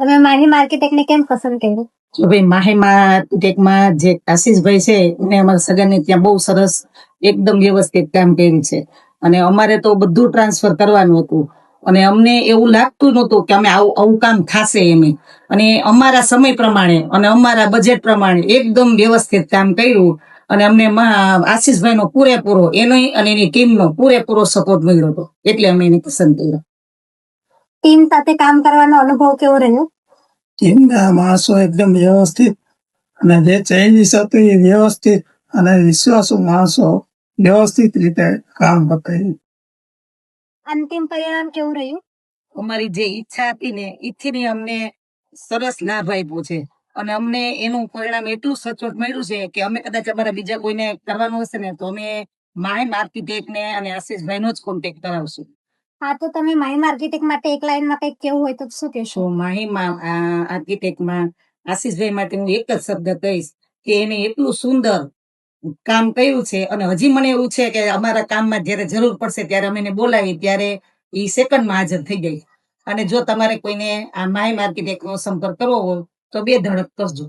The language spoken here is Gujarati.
તમે માહી આર્કિટેક્ટને કેમ પસંદ કર્યું? જો ભાઈ માહીમાં આર્કિટેક્ટમાં જે આશીષભાઈ છે એને અમારા સગાને ત્યાં બહુ સરસ એકદમ વ્યવસ્થિત કામ કર્યું છે. અને અમારે તો બધું ટ્રાન્સફર કરવાનું હતું અને અમને એવું લાગતું નહોતું કે અમે આવું કામ થશે એમ. અને અમારા સમય પ્રમાણે અને અમારા બજેટ પ્રમાણે એકદમ વ્યવસ્થિત કામ કર્યું અને અમને આશીષભાઈનો પૂરેપૂરો એનો અને એની ટીમનો પૂરેપૂરો સપોર્ટ મળ્યો હતો, એટલે અમે એને પસંદ કર્યો. ટીમ સાથે કામ કરવાનો અનુભવ કેવો રહ્યો? ટીમના માણસો એકદમ વ્યવસ્થિત અને જે ચેન્જીસ હતું એ વ્યવસ્થિત અને વિશ્વાસુ માણસો વ્યવસ્થિત રીતે કામ બતાવ્યું. અંતિમ પરિણામ કેવું રહ્યું? અમારી જે ઈચ્છા હતી ને ઈથી અમને સરસ લાભ આપ્યો છે અને અમને એનું પરિણામ એટલું સચોટ મળ્યું છે કે અમે કદાચ અમારા બીજા કોઈને કરવાનું હશે ને તો અમે માહિમ આર્કિટેક્ટ ને અને આશીષભાઈ નો જ કોન્ટેક્ટ કરાવશું. હા, તો તમે માહિમ આર્કિટેક્ટ માટે એક લાઈનમાં કંઈક કેવું હોય તો શું કહેશો? તો માહિમ આર્કિટેક્ટમાં આશીષભાઈ માટે હું એક જ શબ્દ કહીશ કે એને એટલું સુંદર કામ કર્યું છે અને હજી મને એવું છે કે અમારા કામમાં જયારે જરૂર પડશે ત્યારે અમે એને બોલાવી ત્યારે એ સેકન્ડમાં હાજર થઈ જાય. અને જો તમારે કોઈને આ માહિમ આર્કિટેક્ટનો સંપર્ક કરવો હોય તો 2 ધડક કરજો.